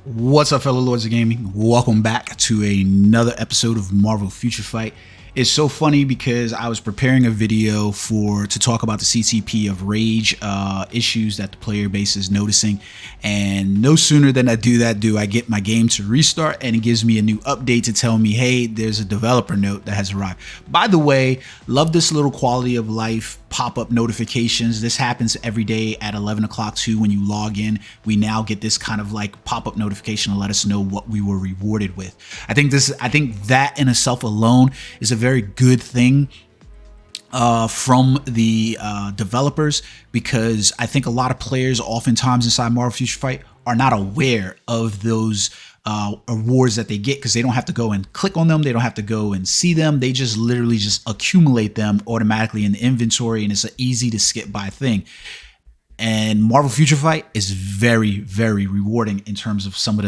What's up, fellow lords of gaming? Welcome back to another episode of Marvel Future Fight. It's so funny because I was preparing a video to talk about the CTP of rage issues that the player base is noticing, and no sooner than I do that do I get my game to restart, and it gives me a new update to tell me, hey, there's a developer note that has arrived. By the way, love this little quality of life pop-up notifications. This happens every day at 11 o'clock too. When you log in, we now get this kind of like pop-up notification to let us know what we were rewarded with. I think that in itself alone is a very good thing from the developers, because I think a lot of players oftentimes inside Marvel Future Fight are not aware of those awards that they get, because they don't have to go and click on them, they don't have to go and see them, they just literally just accumulate them automatically in the inventory, and it's an easy to skip by thing. And Marvel Future Fight is very, very rewarding in terms of some of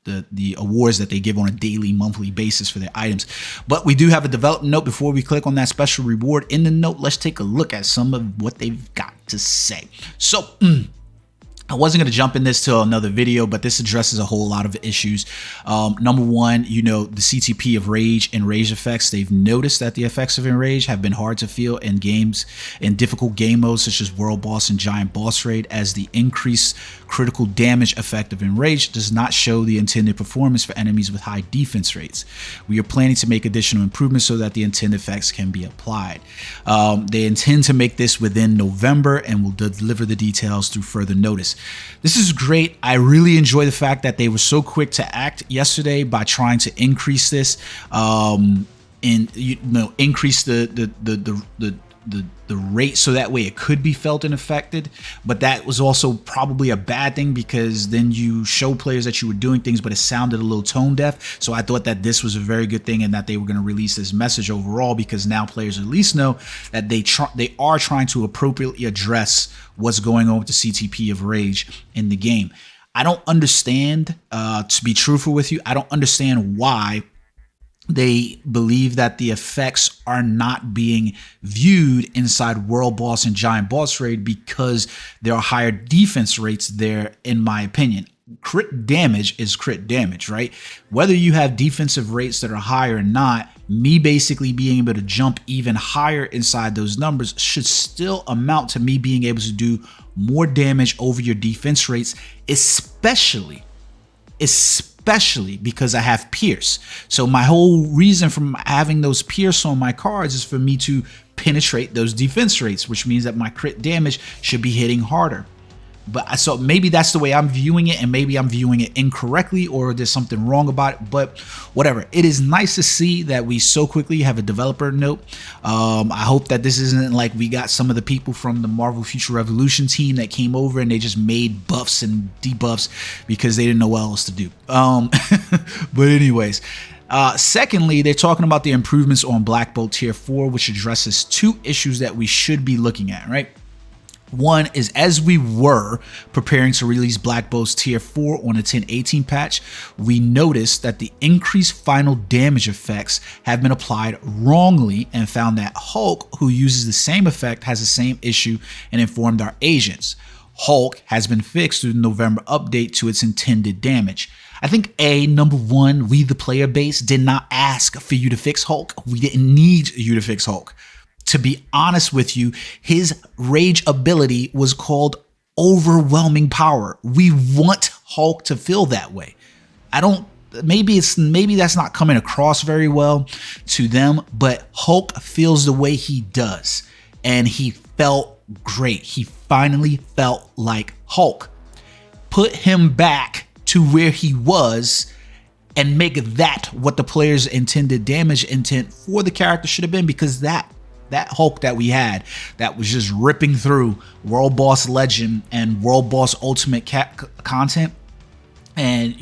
the awards that they give on a daily, monthly basis for their items. But we do have a development note. Before we click on that special reward in the note, let's take a look at some of what they've got to say. So I wasn't going to jump in this till another video, but this addresses a whole lot of issues. Number one, the CTP of rage and rage effects. They've noticed that the effects of Enraged have been hard to feel in games in difficult game modes such as World Boss and Giant Boss Raid, as the increased critical damage effect of Enraged does not show the intended performance for enemies with high defense rates. We are planning to make additional improvements so that the intended effects can be applied. They intend to make this within November and will deliver the details through further notice. This is great. I really enjoy the fact that they were so quick to act yesterday by trying to increase this, increase the rate so that way it could be felt and affected. But that was also probably a bad thing, because then you show players that you were doing things, but it sounded a little tone deaf. So I thought that this was a very good thing, and that they were going to release this message overall, because now players at least know that they are trying to appropriately address what's going on with the CTP of rage in the game. I don't understand, to be truthful with you, I don't understand why they believe that the effects are not being viewed inside World Boss and Giant Boss Raid, because there are higher defense rates there, in my opinion. Crit damage is crit damage, right? Whether you have defensive rates that are higher or not, me basically being able to jump even higher inside those numbers should still amount to me being able to do more damage over your defense rates, especially because I have Pierce. So my whole reason from having those Pierce on my cards is for me to penetrate those defense rates, which means that my crit damage should be hitting harder. But so maybe that's the way I'm viewing it, and maybe I'm viewing it incorrectly, or there's something wrong about it, but whatever. It is nice to see that we so quickly have a developer note. I hope that this isn't like we got some of the people from the Marvel Future Revolution team that came over and they just made buffs and debuffs because they didn't know what else to do. But anyways, secondly, they're talking about the improvements on Black Bolt Tier 4, which addresses two issues that we should be looking at, right? One is, as we were preparing to release Black Bolt's Tier 4 on the 1018 patch, we noticed that the increased final damage effects have been applied wrongly, and found that Hulk, who uses the same effect, has the same issue, and informed our agents. Hulk has been fixed through the November update to its intended damage. I think number one, we the player base did not ask for you to fix Hulk. We didn't need you to fix Hulk. To be honest with you, his rage ability was called overwhelming power. We want Hulk to feel that way. Maybe that's not coming across very well to them, but Hulk feels the way he does, and he felt great. He finally felt like Hulk. Put him back to where he was, and make that what the player's intended damage intent for the character should have been, because that Hulk that we had, that was just ripping through World Boss Legend and World Boss Ultimate content, and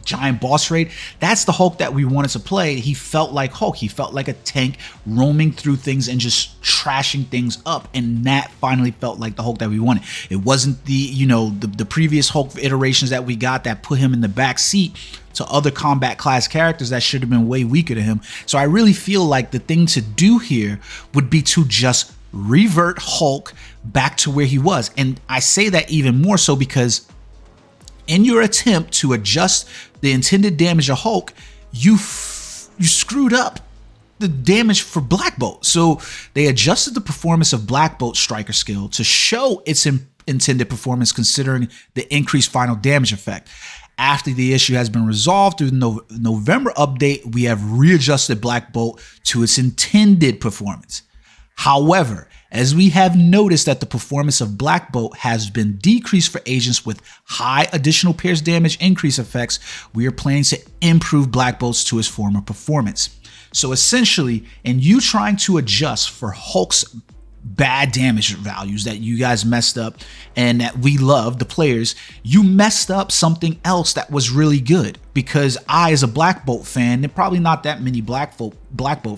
Giant Boss Raid, that's the Hulk that we wanted to play. He felt like Hulk. He felt like a tank roaming through things and just trashing things up, and that finally felt like the Hulk that we wanted. It wasn't the previous Hulk iterations that we got that put him in the back seat to other combat class characters that should have been way weaker to him. So I really feel like the thing to do here would be to just revert Hulk back to where he was. And I say that even more so because In your attempt to adjust the intended damage of Hulk, you screwed up the damage for Black Bolt. So they adjusted the performance of Black Bolt striker skill to show its intended performance considering the increased final damage effect. After the issue has been resolved through the November update, we have readjusted Black Bolt to its intended performance. However, as we have noticed that the performance of Black Bolt has been decreased for agents with high additional pierce damage increase effects, we are planning to improve Black Bolts to its former performance. So essentially, in you trying to adjust for Hulk's bad damage values that you guys messed up and that we love, the players, you messed up something else that was really good. Because I, as a Black Bolt fan, and probably not that many Black Bolt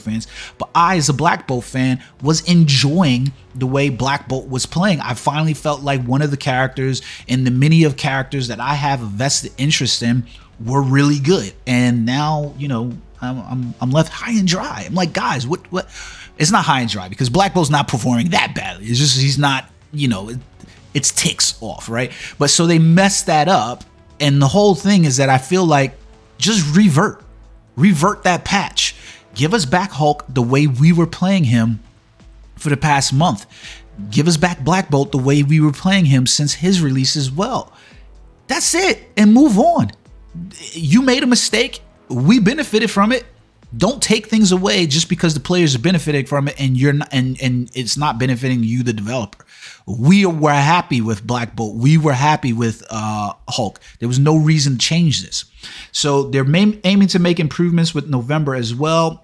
fans, but I, as a Black Bolt fan, was enjoying the way Black Bolt was playing. I finally felt like one of the characters in the many of characters that I have a vested interest in were really good. And now, you know, I'm left high and dry. I'm like, guys, what? It's not high and dry because Black Bolt's not performing that badly. It's just he's not, you know, it's ticks off, right? But so they messed that up, and the whole thing is that I feel like just revert that patch. Give us back Hulk the way we were playing him for the past month. Give us back Black Bolt the way we were playing him since his release as well. That's it, and move on. You made a mistake. We benefited from it. Don't take things away just because the players are benefiting from it and you're not, and it's not benefiting you, the developer. We were happy with Black Bolt. We were happy with Hulk. There was no reason to change this. So they're aiming to make improvements with November as well,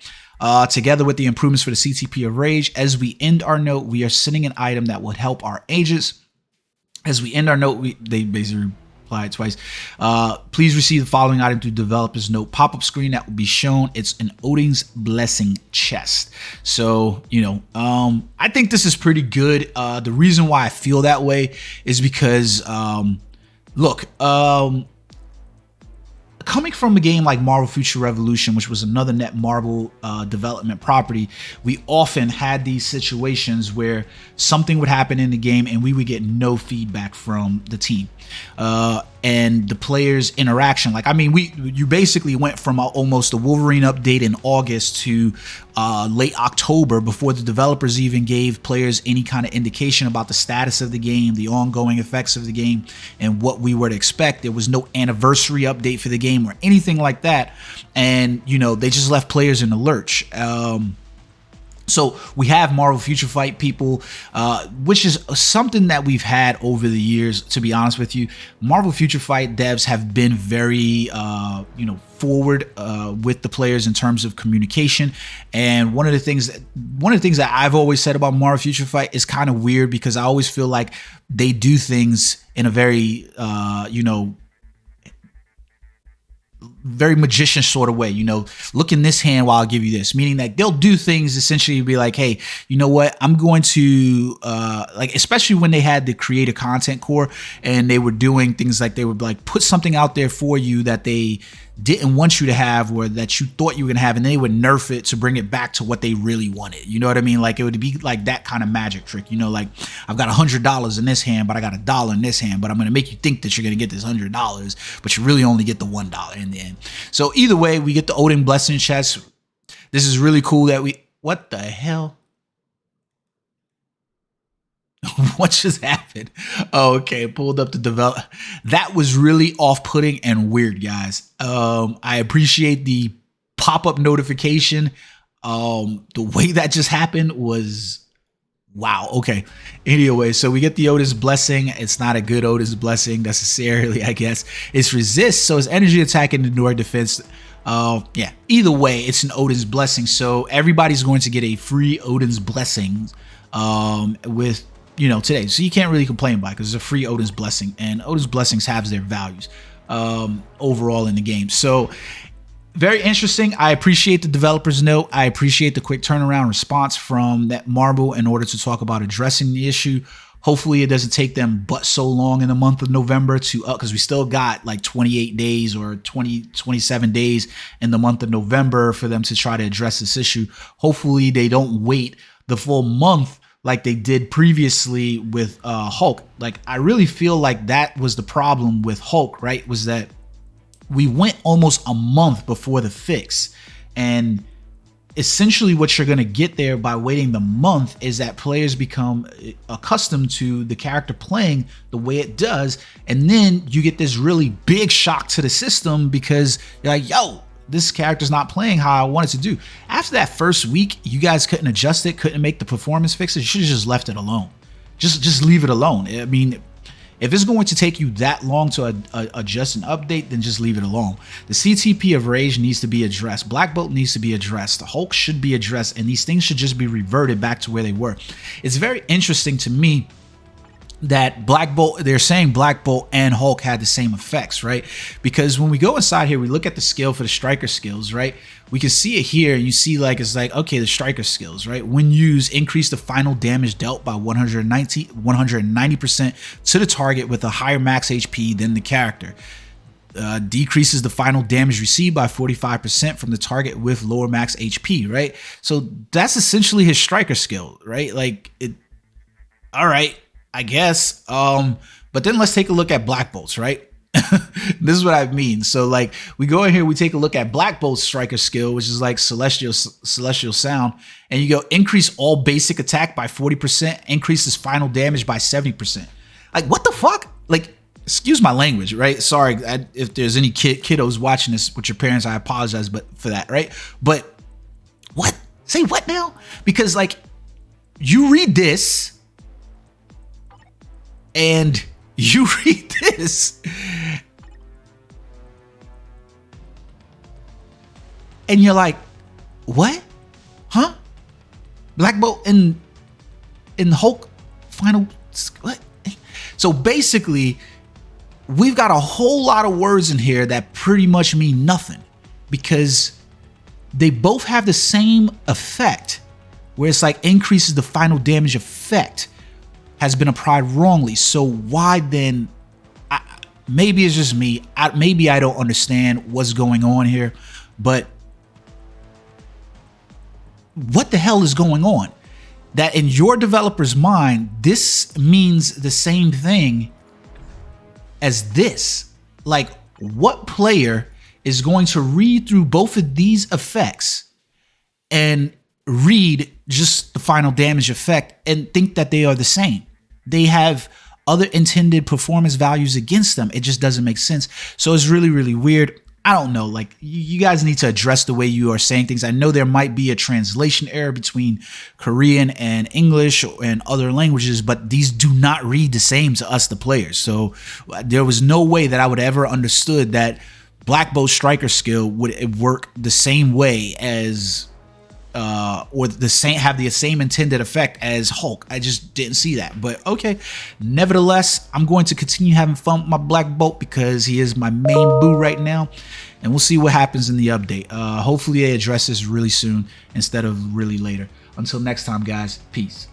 together with the improvements for the CTP of Rage. As we end our note, we are sending an item that would help our agents. As we end our note, they basically applied twice. Please receive the following item through developer's note pop-up screen that will be shown. It's an Odin's Blessing chest. So, you know, I think this is pretty good. The reason why I feel that way is because, look, coming from a game like Marvel Future Revolution, which was another Netmarble development property, we often had these situations where something would happen in the game and we would get no feedback from the team and the players' interaction. Like, I mean, you basically went from almost a Wolverine update in August to late October before the developers even gave players any kind of indication about the status of the game, the ongoing effects of the game, and what we were to expect. There was no anniversary update for the game or anything like that, and you know, they just left players in the lurch. So we have Marvel Future Fight people, which is something that we've had over the years, to be honest with you. Marvel Future Fight devs have been very, you know, forward with the players in terms of communication. And one of the things that I've always said about Marvel Future Fight is kind of weird because I always feel like they do things in a very, you know, very magician sort of way, you know, look in this hand while I'll give you this, meaning that they'll do things essentially be like, hey, you know what, I'm going to like, especially when they had the creator content core and they were doing things like they would like put something out there for you that they didn't want you to have or that you thought you were gonna have, and they would nerf it to bring it back to what they really wanted. You know what I mean? Like, it would be like that kind of magic trick, you know, like I've got $100 in this hand, but I got $1 in this hand, but I'm gonna make you think that you're gonna get this $100, but you really only get the $1 in the end. So either way, we get the Odin Blessing chest. This is really cool that what the hell? What just happened? Oh, okay, pulled up the develop. That was really off-putting and weird, guys. I appreciate the pop-up notification. The way that just happened was wow. Okay. Anyway, so we get the Odin's Blessing. It's not a good Odin's Blessing necessarily, I guess. It's resist, so it's energy attack and ignore defense. Yeah. Either way, it's an Odin's Blessing. So everybody's going to get a free Odin's Blessing with, you know, today. So you can't really complain about it because it's a free Odin's Blessing, and Odin's Blessings have their values overall in the game. So very interesting. I appreciate the developer's note. I appreciate the quick turnaround response from Netmarble in order to talk about addressing the issue. Hopefully it doesn't take them but so long in the month of November to because we still got like 28 days or 27 days in the month of November for them to try to address this issue. Hopefully they don't wait the full month like they did previously with Hulk. Like I really feel like that was the problem with Hulk, right? Was that we went almost a month before the fix, and essentially what you're going to get there by waiting the month is that players become accustomed to the character playing the way it does, and then you get this really big shock to the system because you're like, yo, this character's not playing how I want it to do. After that first week, you guys couldn't adjust it, couldn't make the performance fixes. You should have just left it alone. Just leave it alone. I mean, if it's going to take you that long to adjust and update, then just leave it alone. The CTP of Rage needs to be addressed. Black Bolt needs to be addressed. The Hulk should be addressed, and these things should just be reverted back to where they were. It's very interesting to me that Black Bolt, they're saying Black Bolt and Hulk had the same effects, right? Because when we go inside here, we look at the skill for the striker skills, right? We can see it here, and you see like, it's like, okay, the striker skills, right? When used, increase the final damage dealt by 190% to the target with a higher max HP than the character. Decreases the final damage received by 45% from the target with lower max HP, right? So that's essentially his striker skill, right? Like, it, all right, I guess. But then let's take a look at Black Bolt's, right? This is what I mean. So like we go in here, we take a look at Black Bolt's striker skill, which is like celestial sound, and you go increase all basic attack by 40%, increases final damage by 70%. Like what the fuck? Like, excuse my language, right? Sorry if there's any kiddos watching this with your parents, I apologize, but for that, right? But what? Say what now? Because like you read this and you read this and you're like, what? Huh? Black Bolt and Hulk final, what? So basically, we've got a whole lot of words in here that pretty much mean nothing because they both have the same effect where it's like increases the final damage effect has been applied wrongly. So why then, maybe it's just me, maybe I don't understand what's going on here, but what the hell is going on? That in your developer's mind, this means the same thing as this. Like, what player is going to read through both of these effects and read just the final damage effect and think that they are the same? They have other intended performance values against them. It just doesn't make sense. So it's really, really weird. I don't know, like you guys need to address the way you are saying things. I know there might be a translation error between Korean and English and other languages, but these do not read the same to us, the players. So there was no way that I would ever understood that Black Bolt striker skill would work the same way as or have the same intended effect as Hulk. I just didn't see that, but okay. Nevertheless, I'm going to continue having fun with my Black Bolt because he is my main boo right now, and we'll see what happens in the update. Hopefully they address this really soon instead of really later. Until next time, guys, peace.